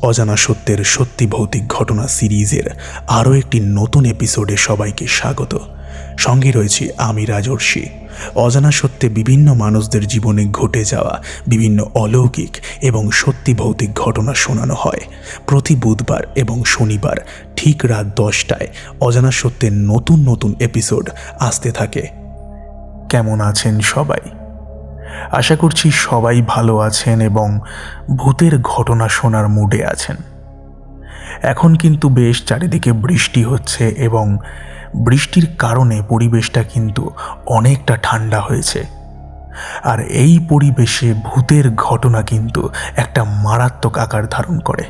অজানা সত্যের সত্যি ভৌতিক ঘটনা সিরিজের আরও একটি নতুন এপিসোডে সবাইকে স্বাগত। সঙ্গে রয়েছি আমি রাজর্ষি। অজানা সত্যে বিভিন্ন মানুষদের জীবনে ঘটে যাওয়া বিভিন্ন অলৌকিক এবং সত্যি ভৌতিক ঘটনা শোনানো হয়। প্রতি বুধবার এবং শনিবার ঠিক রাত 10টায় অজানা সত্যের নতুন নতুন এপিসোড আসতে থাকে। কেমন আছেন সবাই? আশা করছি সবাই ভালো আছেন এবং ভূতের ঘটনা শোনার মুডে আছেন। এখন কিন্তু বেশ চারিদিকে বৃষ্টি হচ্ছে এবং বৃষ্টির কারণে পরিবেশটা কিন্তু অনেকটা ঠান্ডা হয়েছে। আর এই পরিবেশে ভূতের ঘটনা কিন্তু একটা মারাত্মক আকার ধারণ করে।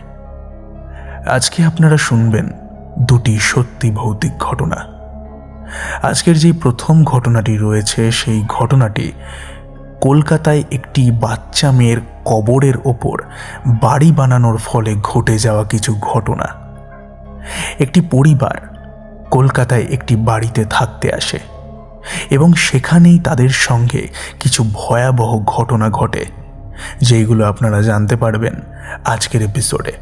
আজকে আপনারা শুনবেন দুটি সত্যি ভৌতিক ঘটনা। আজকের যে প্রথম ঘটনাটি রয়েছে সেই ঘটনাটি কলকাতায় একটি বাচ্চা মেয়ের কবরের ওপর বাড়ি বানানোর ফলে ঘটে যাওয়া কিছু ঘটনা। একটি পরিবার কলকাতায় একটি বাড়িতে থাকতে আসে এবং সেখানেই তাদের সঙ্গে কিছু ভয়াবহ ঘটনা ঘটে, যেইগুলো আপনারা জানতে পারবেন আজকের এপিসোডে।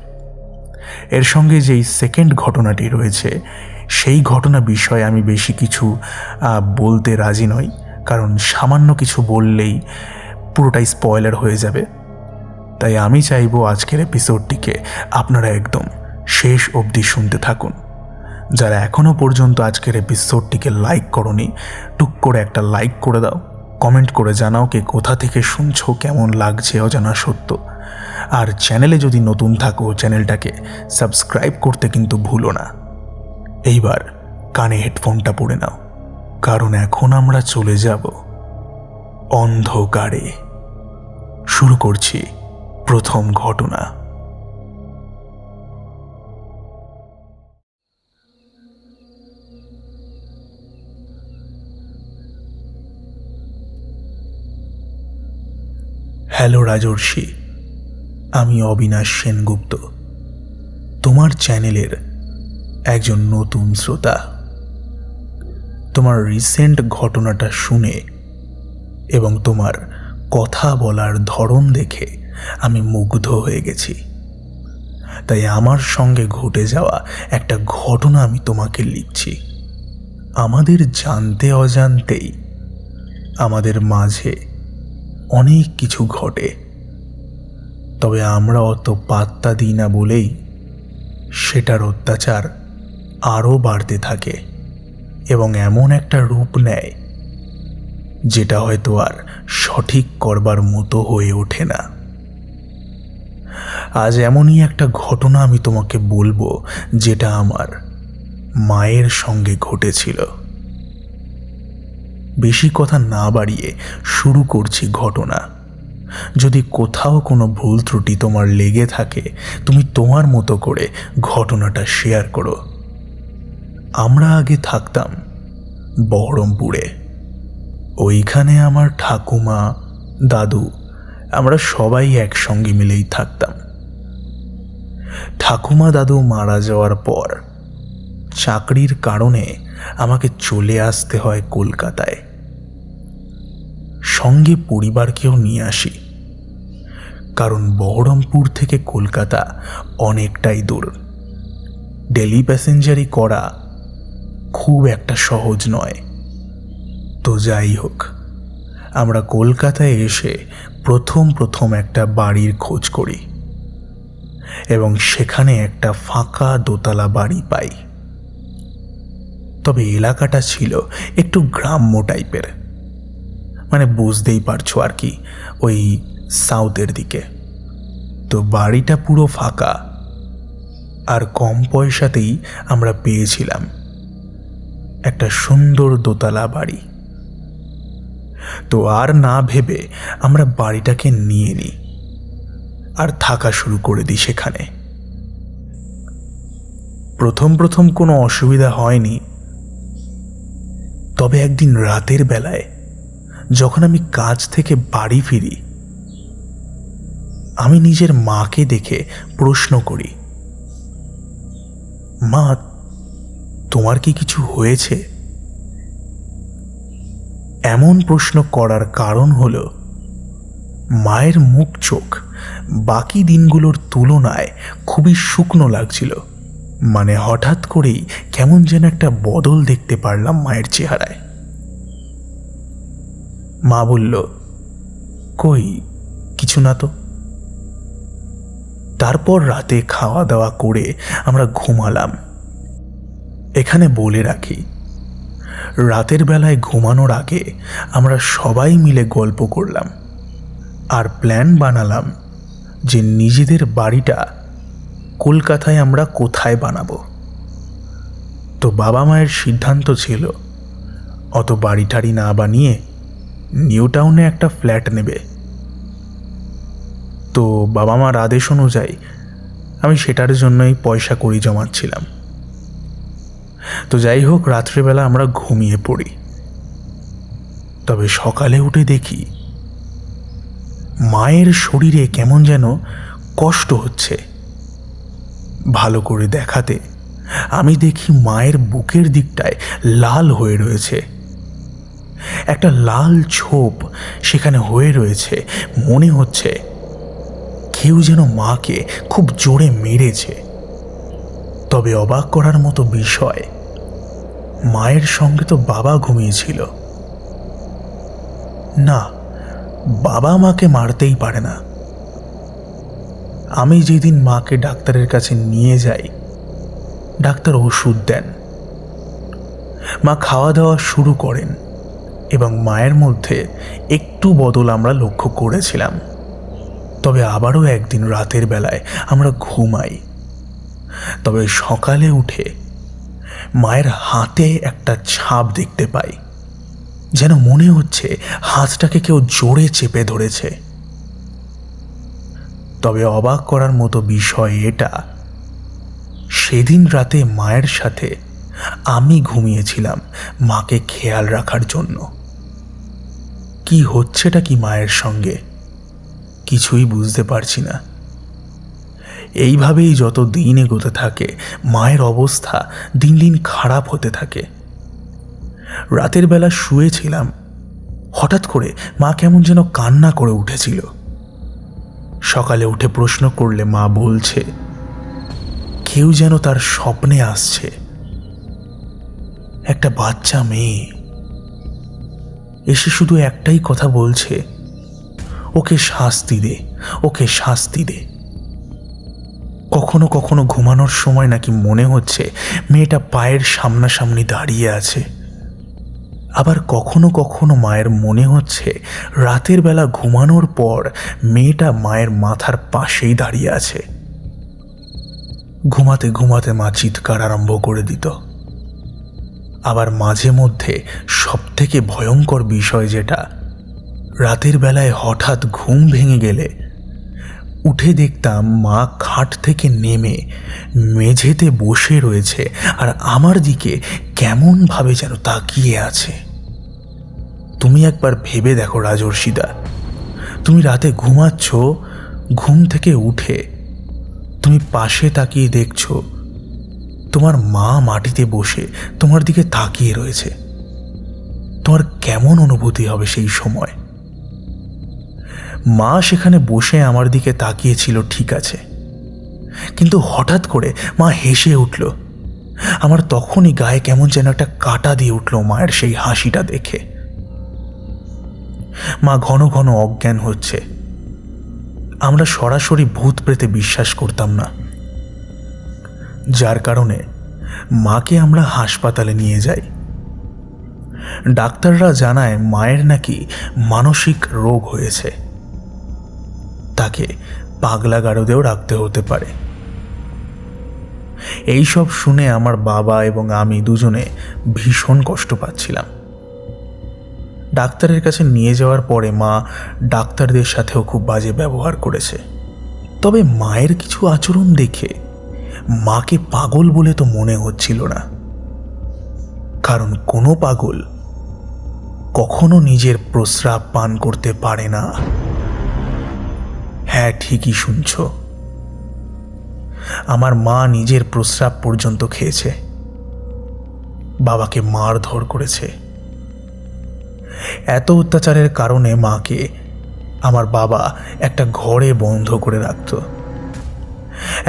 এর সঙ্গে যেই সেকেন্ড ঘটনাটি রয়েছে সেই ঘটনা বিষয়ে আমি বেশি কিছু বলতে রাজি নই, কারণ সামান্য কিছু বললেই পুরোটাই স্পয়লার হয়ে যাবে। তাই আমি চাইবো আজকের এপিসোডটিকে আপনারা একদম শেষ অবধি শুনতে থাকুন। যারা এখনও পর্যন্ত আজকের এপিসোডটিকে লাইক করনি, টুক করে একটা লাইক করে দাও, কমেন্ট করে জানাও কে কোথা থেকে শুনছো, কেমন লাগছে অজানা সত্য। আর চ্যানেলে যদি নতুন থাকো চ্যানেলটাকে সাবস্ক্রাইব করতে কিন্তু ভুলো না। এইবার কানে হেডফোনটা পরে নাও, কারণ এখন আমরা চলে যাব অন্ধকারে। শুরু করছি প্রথম ঘটনা। হ্যালো রাজর্ষি, আমি অবিনাশ সেনগুপ্ত, তোমার চ্যানেলের একজন নতুন শ্রোতা। তোমার রিসেন্ট ঘটনাটা শুনে এবং তোমার কথা বলার ধরন দেখে আমি মুগ্ধ হয়ে গেছি। তাই আমার সঙ্গে ঘটে যাওয়া একটা ঘটনা আমি তোমাকে লিখছি। আমাদের জানতে অজান্তেই আমাদের মাঝে অনেক কিছু ঘটে, তবে আমরা অত পাত্তা দিই না বলেই সেটার অত্যাচার আরও বাড়তে থাকে এবং এমন একটা রূপ নেয় যেটা হয়তো আর সঠিক করবার মতো হয়ে ওঠে না। আজ এমনই একটা ঘটনা আমি তোমাকে বলবো যেটা আমার মায়ের সঙ্গে ঘটেছিল। বেশি কথা না বাড়িয়ে শুরু করছি ঘটনা। যদি কোথাও কোনো ভুল ত্রুটি তোমার লেগে থাকে, তুমি তোমার মতো করে ঘটনাটা শেয়ার করো। আমরা আগে থাকতাম বহরমপুরে। ওইখানে আমার ঠাকুমা, দাদু, আমরা সবাই একসঙ্গে মিলেই থাকতাম। ঠাকুমা দাদু মারা যাওয়ার পর চাকরির কারণে আমাকে চলে আসতে হয় কলকাতায়। সঙ্গে পরিবারকেও নিয়ে আসি, কারণ বহরমপুর থেকে কলকাতা অনেকটাই দূর। ডেলি প্যাসেঞ্জারি করা খুব একটা সহজ নয়। তো যাই হোক, আমরা কলকাতায় এসে প্রথম একটা বাড়ির খোঁজ করি এবং সেখানে একটা ফাঁকা দোতলা বাড়ি পাই। তবে এলাকাটা ছিল একটু গ্রাম্য টাইপের, মানে বুঝতেই পারছো আর কি, ওই সাউথের দিকে। তো বাড়িটা পুরো ফাঁকা আর কম পয়সাতেই আমরা পেয়েছিলাম একটা সুন্দর দোতলা বাড়ি। তো আর না ভেবে আমরা বাড়িটাকে নিয়ে নিই আর থাকা শুরু করে দিই সেখানে। প্রথম কোনো অসুবিধা হয়নি, তবে একদিন রাতের বেলায় যখন আমি কাজ থেকে বাড়ি ফিরি, আমি নিজের মাকে দেখে প্রশ্ন করি, মা, তোমার কি কিছু হয়েছে? এমন প্রশ্ন করার কারণ হলো মায়ের মুখ চোখ বাকি দিনগুলোর তুলনায় খুবই শুকনো লাগছিল। মানে হঠাৎ করেই কেমন যেন একটা বদল দেখতে পারলাম মায়ের চেহারায়। মা বলল, কই কিছু না তো। তারপর রাতে খাওয়া দাওয়া করে আমরা ঘুমালাম। এখানে বলে রাখি, রাতের বেলায় ঘুমানোর আগে আমরা সবাই মিলে গল্প করলাম আর প্ল্যান বানালাম যে নিজেদের বাড়িটা কলকাতায় আমরা কোথায় বানাবো। তো বাবা মায়ের সিদ্ধান্ত ছিল অত বাড়ি টাড়ি না বানিয়ে নিউ টাউনে একটা ফ্ল্যাট নেবে। তো বাবা মার আদেশ অনুযায়ী আমি সেটার জন্যই পয়সা কড়ি জমাচ্ছিলাম। তো যাই হোক, রাত্রিবেলা আমরা ঘুমিয়ে পড়ি। তবে সকালে উঠে দেখি মায়ের শরীরে কেমন যেন কষ্ট হচ্ছে। ভালো করে দেখাতে আমি দেখি মায়ের বুকের দিকটায় লাল হয়ে রয়েছে, একটা লাল ছোপ সেখানে হয়ে রয়েছে। মনে হচ্ছে কেউ যেন মাকে খুব জোরে মেরেছে। তবে অবাক করার মতো বিষয়, মায়ের সঙ্গে তো বাবা ঘুমিয়েছিল। না, বাবা মাকে মারতেই পারে না। আমি যেদিন মাকে ডাক্তারের কাছে নিয়ে যাই, ডাক্তার ওষুধ দেন, মা খাওয়া দাওয়া শুরু করেন এবং মায়ের মধ্যে একটু বদল আমরা লক্ষ্য করেছিলাম। তবে আবারও একদিন রাতের বেলায় আমরা ঘুমাই। তবে সকালে উঠে মায়ের হাতে একটা ছাপ দেখতে পাই, যেন মনে হচ্ছে হাতটাকে কেউ জোরে চেপে ধরেছে। তবে অবাক করার মতো বিষয় এটা, সেদিন রাতে মায়ের সাথে আমি ঘুমিয়েছিলাম মাকে খেয়াল রাখার জন্য। কি হচ্ছেটা কি মায়ের সঙ্গে কিছুই বুঝতে পারছি না। এইভাবেই যত দিন এগোতে থাকে মায়ের অবস্থা দিন দিন খারাপ হতে থাকে। রাতের বেলা শুয়েছিলাম, হঠাৎ করে মা কেমন যেন কান্না করে উঠেছিল। সকালে উঠে প্রশ্ন করলে মা বলছে কেউ যেন তার স্বপ্নে আসছে, একটা বাচ্চা মেয়ে এসে শুধু একটাই কথা বলছে, ওকে শাস্তি দে, ওকে শাস্তি দে। কখনো কখনো ঘুমানোর সময় নাকি মনে হচ্ছে মেয়েটা পায়ের সামনাসামনি দাঁড়িয়ে আছে। আবার কখনো কখনো মায়ের মনে হচ্ছে রাতের বেলা ঘুমানোর পর মেয়েটা মায়ের মাথার পাশেই দাঁড়িয়ে আছে। ঘুমাতে ঘুমাতে মা চিৎকার আরম্ভ করে দিত। আবার মাঝে মধ্যে সবথেকে ভয়ঙ্কর বিষয় যেটা, রাতের বেলায় হঠাৎ ঘুম ভেঙে গেলে উঠে দেখতাম মা খাট থেকে নেমে মেঝেতে বসে রয়েছে আর আমার দিকে কেমনভাবে যেন তাকিয়ে আছে। তুমি একবার ভেবে দেখো রাজর্ষিদা, তুমি রাতে ঘুমাচ্ছ, ঘুম থেকে উঠে তুমি পাশে তাকিয়ে দেখছো তোমার মা মাটিতে বসে তোমার দিকে তাকিয়ে রয়েছে। তোমার কেমন অনুভূতি হবে সেই সময়? মা সেখানে বসে আমার দিকে তাকিয়েছিল ঠিক আছে, কিন্তু হঠাৎ করে মা হেসে উঠল। আমার তখনই গায়ে কেমন যেন একটা কাঁটা দিয়ে উঠল মায়ের সেই হাসিটা দেখে। মা ঘন ঘন অজ্ঞান হচ্ছে। আমরা সরাসরি ভূত প্রেতে বিশ্বাস করতাম না, যার কারণে মাকে আমরা হাসপাতালে নিয়ে যাই। ডাক্তাররা জানায় মায়ের নাকি মানসিক রোগ হয়েছে, তাকে পাগলা গারদেও রাখতে হতে পারে। এইসব শুনে আমার বাবা এবং আমি দুজনে ভীষণ কষ্ট পাচ্ছিলাম। ডাক্তারের কাছে নিয়ে যাওয়ার পরে মা ডাক্তারদের সাথেও খুব বাজে ব্যবহার করেছে। তবে মায়ের কিছু আচরণ দেখে মাকে পাগল বলে তো মনে হচ্ছিল না, কারণ কোনো পাগল কখনো নিজের প্রস্রাব পান করতে পারে না। হ্যাঁ, ঠিকই শুনছ, আমার মা নিজের প্রস্রাব পর্যন্ত খেয়েছে, বাবাকে মারধর করেছে। এত অত্যাচারের কারণে মাকে আমার বাবা একটা ঘরে বন্ধ করে রাখত।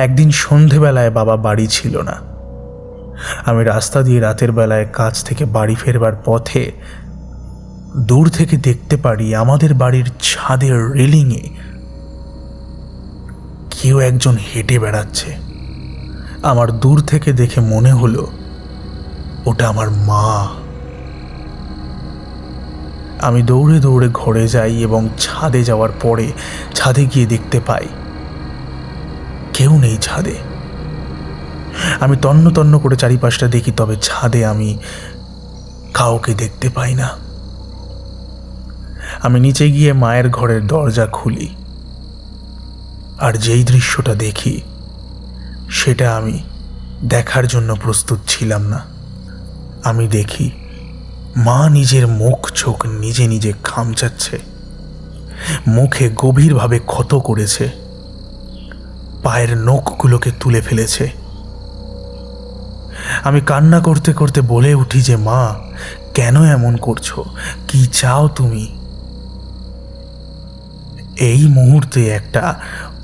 একদিন সন্ধেবেলায় বাবা বাড়ি ছিল না। আমি রাস্তা দিয়ে রাতের বেলায় কাজ থেকে বাড়ি ফেরবার পথে দূর থেকে দেখতে পারি আমাদের বাড়ির ছাদের রেলিংয়ে কেউ একজন হেঁটে বেড়াচ্ছে। আমার দূর থেকে দেখে মনে হলো ওটা আমার মা। আমি দৌড়ে দৌড়ে ঘরে যাই এবং ছাদে যাওয়ার পরে ছাদে গিয়ে দেখতে পাই কেউ নেই ছাদে। আমি তন্ন তন্ন করে চারিপাশটা দেখি, তবে ছাদে আমি কাউকে দেখতে পাই না। আমি নিচে গিয়ে মায়ের ঘরের দরজা খুলি, আর যেই দৃশ্যটা দেখি সেটা আমি দেখার জন্য প্রস্তুত ছিলাম না। আমি দেখি মা নিজের মুখ চোখ নিজে নিজে খামচাচ্ছে, মুখে গভীরভাবে ক্ষত করেছে, পায়ের নখগুলোকে তুলে ফেলেছে। আমি কান্না করতে করতে বলে উঠি যে, মা, কেন এমন করছো? কি চাও তুমি? এই মুহূর্তে একটা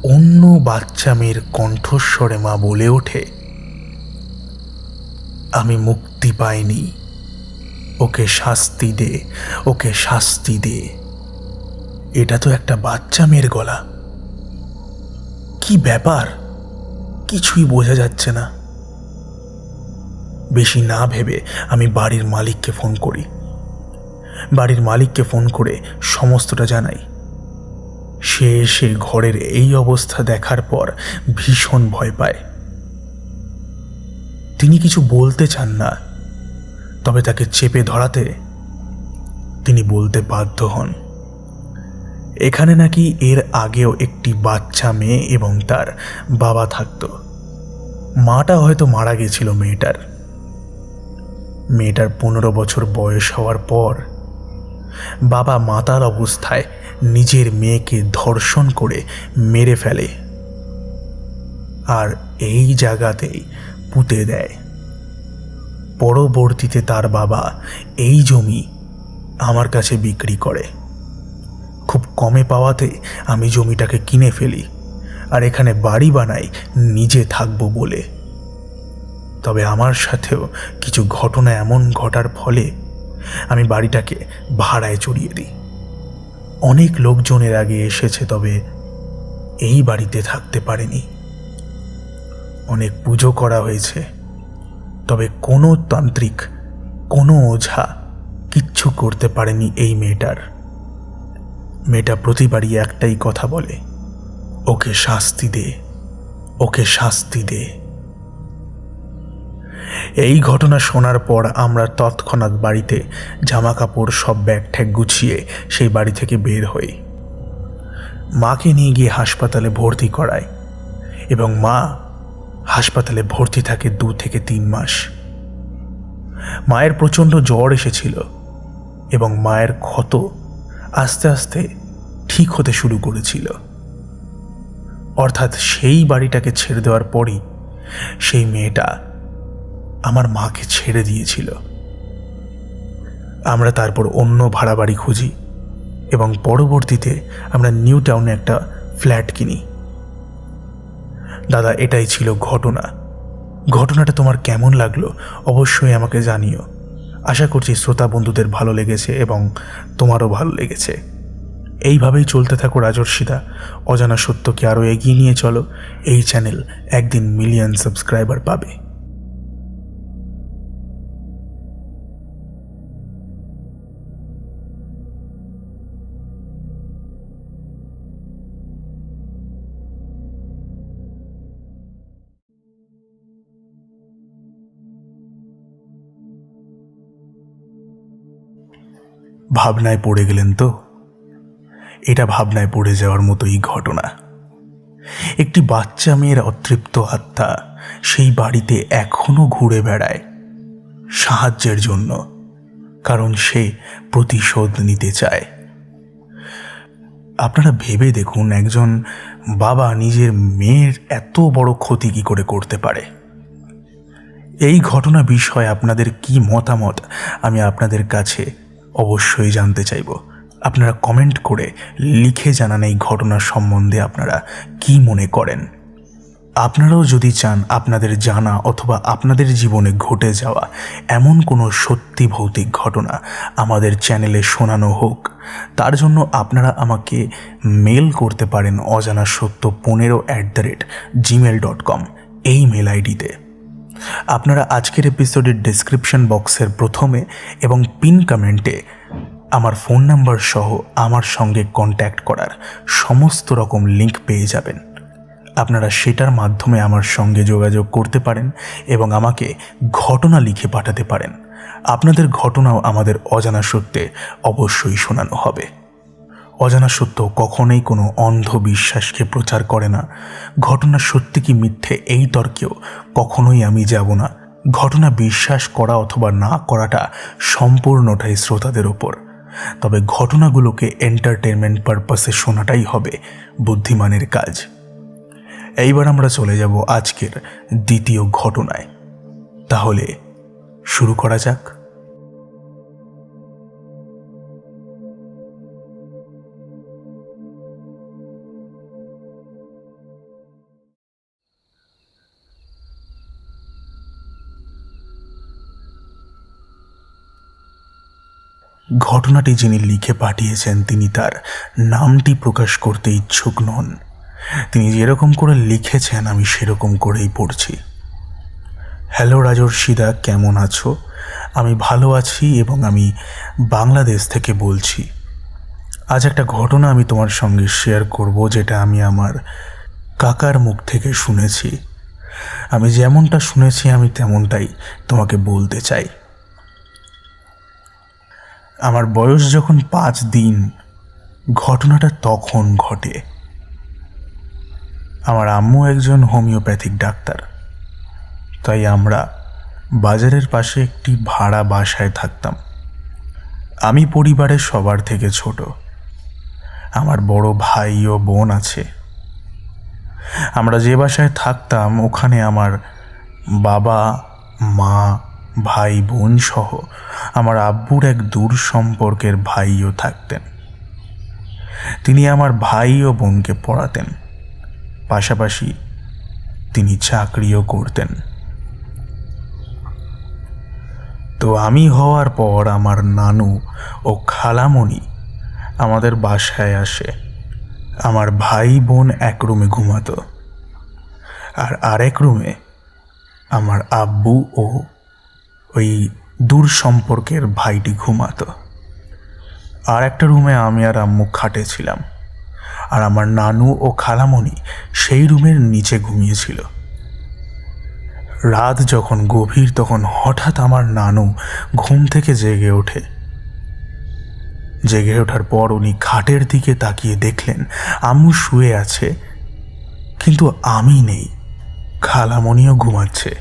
অন্য বাচ্চা মেয়ের কণ্ঠস্বরে মা বলে ওঠে, আমি মুক্তি পাইনি, ওকে শাস্তি দে, ওকে শাস্তি দে। এটা তো একটা বাচ্চা মেয়ের গলা। কি ব্যাপার? কিছুই বোঝা যাচ্ছে না। বেশি না ভেবে আমি বাড়ির মালিককে ফোন করি। বাড়ির মালিককে ফোন করে সমস্তটা জানাই। সে এসে ঘরের এই অবস্থা দেখার পর ভীষণ ভয় পায়। তিনি কিছু বলতে চান না, তবে তাকে চেপে ধরাতে তিনি বলতে বাধ্য হন। এখানে নাকি এর আগেও একটি বাচ্চা মেয়ে এবং তার বাবা থাকত। মাটা হয়তো মারা গেছিল মেয়েটার। মেয়েটার 15 বছর বয়স হওয়ার পর বাবা মাতাল অবস্থায় নিজের মেয়েকে ধর্ষণ করে মেরে ফেলে, আর এই জায়গাতেই পুঁতে দেয়। পরবর্তীতে তার বাবা এই জমি আমার কাছে বিক্রি করে। খুব কমে পাওয়াতে আমি জমিটাকে কিনে ফেলি আর এখানে বাড়ি বানাই নিজে থাকবো বলে। তবে আমার সাথেও কিছু ঘটনা এমন ঘটার ফলে আমি বাড়িটাকে ভাড়ায় চড়িয়ে দিই। অনেক লোকজনের আগে এসেছে, তবে এই বাড়িতে থাকতে পারেনি। অনেক পুজো করা হয়েছে, তবে কোনো তান্ত্রিক, কোনো ওঝা কিচ্ছু করতে পারেনি এই মেয়েটার। মেয়েটা প্রতিবারই একটাই কথা বলে, ওকে শাস্তি দে, ওকে শাস্তি দে। এই ঘটনা শোনার পর আমরা তৎক্ষণাৎ বাড়িতে জামা কাপড় সব ব্যাগ ঠ্যাগ গুছিয়ে সেই বাড়ি থেকে বের হই। মাকে নিয়ে গিয়ে হাসপাতালে ভর্তি করায় এবং মা হাসপাতালে ভর্তি থাকে 2 থেকে 3 মাস। মায়ের প্রচণ্ড জ্বর এসেছিল এবং মায়ের ক্ষত আস্তে আস্তে ঠিক হতে শুরু করেছিল। অর্থাৎ সেই বাড়িটাকে ছেড়ে দেওয়ার পরই সেই মেয়েটা আমার মাকে ছেড়ে দিয়েছিল। আমরা তারপর অন্য ভাড়া বাড়ি খুঁজি এবং পরবর্তীতে আমরা নিউ টাউনে একটা ফ্ল্যাট কিনি। দাদা, এটাই ছিল ঘটনা। ঘটনাটা তোমার কেমন লাগলো অবশ্যই আমাকে জানিও। আশা করছি শ্রোতা বন্ধুদের ভালো লেগেছে এবং তোমারও ভালো লেগেছে। এইভাবেই চলতে থাকো রাজর্ষিদা। অজানা সত্যকে আরও এগিয়ে নিয়ে চলো। এই চ্যানেল একদিন মিলিয়ন সাবস্ক্রাইবার পাবে। ভাবনায় পড়ে গেলেন তো? এটা ভাবনায় পড়ে যাওয়ার মতোই ঘটনা। একটি বাচ্চা মেয়ের অতৃপ্ত আত্মা সেই বাড়িতে এখনো ঘুরে বেড়ায় সাহায্যের জন্য, কারণ সে প্রতিশোধ নিতে চায়। আপনারা ভেবে দেখুন, একজন বাবা নিজের মেয়ের এত বড় ক্ষতি কী করে করতে পারে। এই ঘটনা বিষয়ে আপনাদের কি মতামত আমি আপনাদের কাছে অবশ্যই জানতে চাইব। আপনারা কমেন্ট করে লিখে জানান এই ঘটনা সম্বন্ধে আপনারা কি মনে করেন। আপনারাও যদি চান আপনাদের জানা অথবা আপনাদের জীবনে ঘটে যাওয়া এমন কোনো সত্যি ভৌতিক ঘটনা আমাদের চ্যানেলে শোনানো হোক, তার জন্য আপনারা আমাকে মেল করতে পারেন অজানাসত্য15@gmail.com এই মেল আইডিতে। আপনারা আজকের এপিসোডের ডেসক্রিপশন বক্সের প্রথমে এবং পিন কমেন্টে আমার ফোন নাম্বার সহ আমার সঙ্গে কন্ট্যাক্ট করার সমস্ত রকম লিঙ্ক পেয়ে যাবেন। আপনারা সেটার মাধ্যমে আমার সঙ্গে যোগাযোগ করতে পারেন এবং আমাকে ঘটনা লিখে পাঠাতে পারেন। আপনাদের ঘটনাও আমাদের অজানা সত্যে অবশ্যই শোনানো হবে। অজানা সত্য কখনোই কোনো অন্ধবিশ্বাসকে প্রচার করে না। ঘটনা সত্যি কি মিথ্যে এই তর্কেও কখনোই আমি যাব না। ঘটনা বিশ্বাস করা অথবা না করাটা সম্পূর্ণটাই শ্রোতাদের ওপর। তবে ঘটনাগুলোকে এন্টারটেনমেন্ট পারপাসে শোনাটাই হবে বুদ্ধিমানের কাজ। এইবার আমরা চলে যাব আজকের দ্বিতীয় ঘটনায়। তাহলে শুরু করা যাক। ঘটনাটি যিনি লিখে পাঠিয়েছেন তিনি তার নামটি প্রকাশ করতে ইচ্ছুক নন। তিনি যেরকম করে লিখেছেন আমি সেরকম করেই পড়ছি। হ্যালো রাজর্ষিদা, কেমন আছো? আমি ভালো আছি এবং আমি বাংলাদেশ থেকে বলছি। আজ একটা ঘটনা আমি তোমার সঙ্গে শেয়ার করব, যেটা আমি আমার কাকার মুখ থেকে শুনেছি। আমি যেমনটা শুনেছি আমি তেমনটাই তোমাকে বলতে চাই। আমার বয়স যখন 5 দিন, ঘটনাটা তখন ঘটে। আমার আম্মু একজন হোমিওপ্যাথিক ডাক্তার, তাই আমরা বাজারের পাশে একটি ভাড়া বাসায় থাকতাম। আমি পরিবারের সবার থেকে ছোট। আমার বড় ভাই ও বোন আছে। আমরা যে বাসায় থাকতাম ওখানে আমার বাবা, মা, ভাই বোন সহ আমার আব্বুর এক দূর সম্পর্কের ভাইও থাকতেন। তিনি আমার ভাই ও বোনকে পড়াতেন, পাশাপাশি তিনি চাকরিও করতেন। তো আমি হওয়ার পর আমার নানু ও খালামণি আমাদের বাসায় আসে। আমার ভাই বোন এক রুমে ঘুমাতো, আর আরেক রুমে আমার আব্বু ও ওই দূর সম্পর্কের ভাইটি ঘুমাতো। আর একটা রুমে আমি আর আম্মু খাটে ছিলাম, আর আমার নানু ও খালামণি সেই রুমের নিচে ঘুমিয়েছিল। রাত যখন গভীর তখন হঠাৎ আমার নানু ঘুম থেকে জেগে ওঠে। জেগে ওঠার পর উনি খাটের দিকে তাকিয়ে দেখলেন আম্মু শুয়ে আছে, কিন্তু আমি নেই। খালামণিও ঘুমাচ্ছে।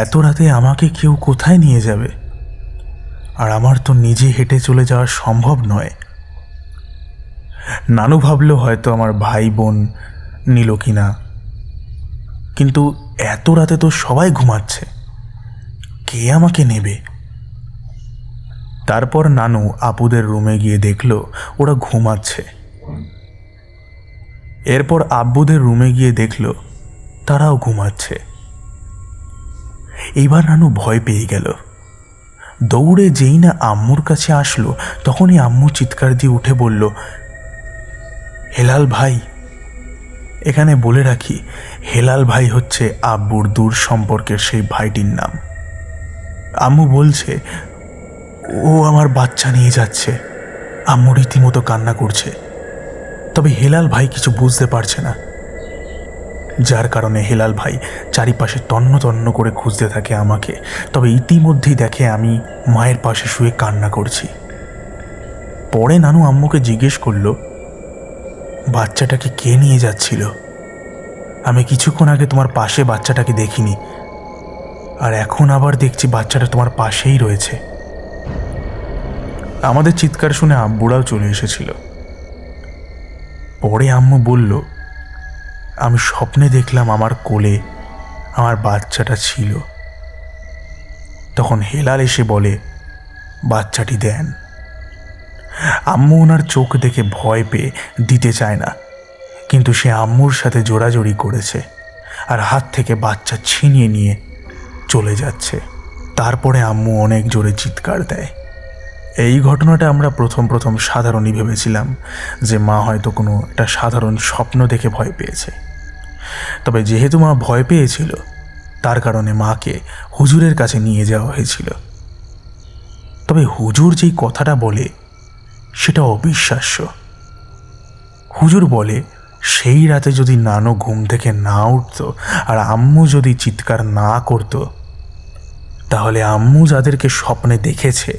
এত রাতে আমাকে কেউ কোথায় নিয়ে যাবে? আর আমার তো নিজে হেঁটে চলে যাওয়া সম্ভব নয়। নানু ভাবল হয়তো আমার ভাই বোন নিল কিনা, কিন্তু এত রাতে তো সবাই ঘুমাচ্ছে, কে আমাকে নেবে? তারপর নানু আপুদের রুমে গিয়ে দেখল ওরা ঘুমাচ্ছে। এরপর আব্বুদের রুমে গিয়ে দেখল তারাও ঘুমাচ্ছে। এইবার নানু ভয় পেয়ে গেল। দৌড়ে যেই না আম্মুর কাছে আসলো তখনই আম্মু চিৎকার দিয়ে উঠে বলল, হেলাল ভাই। এখানে বলে রাখি, হেলাল ভাই হচ্ছে আব্বুর দূর সম্পর্কের সেই ভাইটির নাম। আম্মু বলছে ও আমার বাচ্চা নিয়ে যাচ্ছে। আম্মু রীতিমতো কান্না করছে, তবে হেলাল ভাই কিছু বুঝতে পারছে না, যার কারণে হেলাল ভাই চারিপাশে তন্ন তন্ন করে খুঁজতে থাকে আমাকে। তবে ইতিমধ্যেই দেখে আমি মায়ের পাশে শুয়ে কান্না করছি। পরে নানু আম্মুকে জিজ্ঞেস করলো, বাচ্চাটাকে কে নিয়ে যাচ্ছিল? আমি কিছুক্ষণ আগে তোমার পাশে বাচ্চাটাকে দেখিনি, আর এখন আবার দেখছি বাচ্চাটা তোমার পাশেই রয়েছে। আমাদের চিৎকার শুনে আব্বুরাও চলে এসেছিল। পরে আম্মু বলল, আমি স্বপ্নে দেখলাম আমার কোলে আমার বাচ্চাটা ছিল। তখন হেলাল এসে বলে, বাচ্চাটি দেন। আম্মু ওনার চোখ দেখে ভয় পেয়ে দিতে চায় না, কিন্তু সে আম্মুর সাথে জোড়াজোড়ি করেছে আর হাত থেকে বাচ্চা ছিনিয়ে নিয়ে চলে যাচ্ছে। তারপরে আম্মু অনেক জোরে চিৎকার দেয়। এই ঘটনাটা আমরা প্রথম সাধারণই ভেবেছিলাম যে মা হয়তো কোনো একটা সাধারণ স্বপ্ন দেখে ভয় পেয়েছে। তবে যেহেতু মা ভয় পেয়েছিল, তার কারণে মাকে হুজুরের কাছে নিয়ে যাওয়া হয়েছিল। তবে হুজুর যেই কথাটা বলে সেটা অবিশ্বাস্য। হুজুর বলে সেই রাতে যদি নানু ঘুম থেকে না উঠত আর আম্মু যদি চিৎকার না করত, তাহলে আম্মু যাদেরকে স্বপ্নে দেখেছে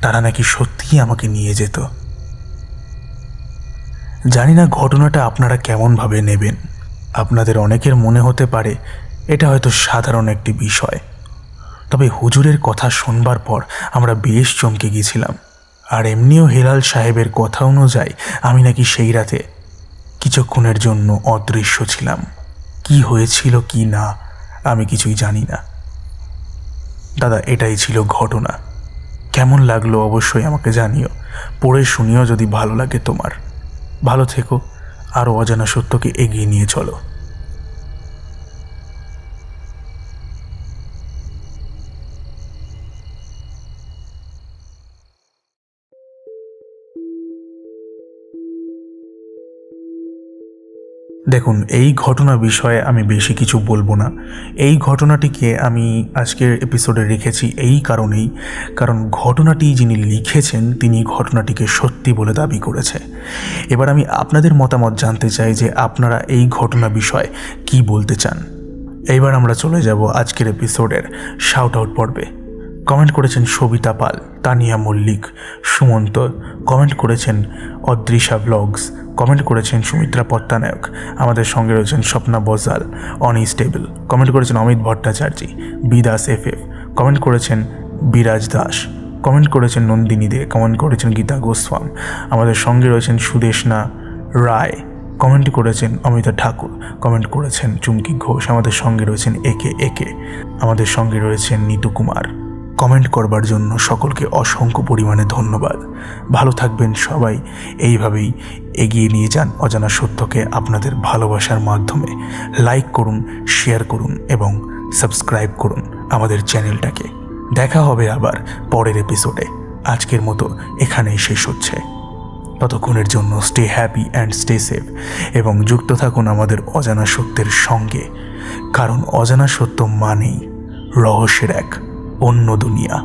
তারা নাকি সত্যিই আমাকে নিয়ে যেত। জানি না ঘটনাটা আপনারা কেমনভাবে নেবেন। আপনাদের অনেকের মনে হতে পারে এটা হয়তো সাধারণ একটি বিষয়, তবে হুজুরের কথা শুনবার পর আমরা বেশ চমকে গিয়েছিলাম। আর এমনিও হেলাল সাহেবের কথা অনুযায়ী আমি নাকি সেই রাতে কিছুক্ষণের জন্য অদৃশ্য ছিলাম। কি হয়েছিল কি না আমি কিছুই জানি না। দাদা, এটাই ছিল ঘটনা। কেমন লাগলো অবশ্যই আমাকে জানিও। পড়ে শুনিও যদি ভালো লাগে তোমার। ভালো থেকো, আরও অজানা সত্যকে এগিয়ে নিয়ে চলো। দেখুন, এই ঘটনা বিষয়ে আমি বেশি কিছু বলবো না। এই ঘটনাটিকে আমি আজকের এপিসোডে রেখেছি এই কারণেই, কারণ ঘটনাটি যিনি লিখেছেন তিনি ঘটনাটিকে সত্যি বলে দাবি করেছে। এবার আমি আপনাদের মতামত জানতে চাই যে আপনারা এই ঘটনা বিষয়ে কি বলতে চান। এইবার আমরা চলে যাব আজকের এপিসোডের শাউট আউট পর্বে। কমেন্ট করেছেন সবিতা পাল, তানিয়া মল্লিক, সুমন্ত। কমেন্ট করেছেন অদৃশা ব্লগস। কমেন্ট করেছেন সুমিত্রা পট্টানায়ক। আমাদের সঙ্গে রয়েছেন স্বপ্না বজাল, অনস্টেবল। কমেন্ট করেছেন অমিত ভট্টাচার্য, বিদাস এফএফ। কমেন্ট করেছেন বিরাজ দাস। কমেন্ট করেছেন নন্দিনী দে। কমেন্ট করেছেন গীতা গোস্বাম। আমাদের সঙ্গে রয়েছেন সুদেশনা রায়। কমেন্ট করেছেন অমিতা ঠাকুর। কমেন্ট করেছেন চুমকি ঘোষ। আমাদের সঙ্গে রয়েছেন একে। আমাদের সঙ্গে রয়েছেন নিতু কুমার। কমেন্ট করবার জন্য সকলকে অসংখ্য পরিমাণে ধন্যবাদ। ভালো থাকবেন সবাই। এইভাবেই এগিয়ে নিয়ে যান অজানা সত্যকে আপনাদের ভালোবাসার মাধ্যমে। লাইক করুন, শেয়ার করুন এবং সাবস্ক্রাইব করুন আমাদের চ্যানেলটাকে। দেখা হবে আবার পরের এপিসোডে। আজকের মতো এখানেই শেষ হচ্ছে। ততক্ষণের জন্য stay happy and stay safe এবং যুক্ত থাকুন আমাদের অজানা সত্যের সঙ্গে, কারণ অজানা সত্য মানেই রহস্যের এক অন্য দুনিয়া।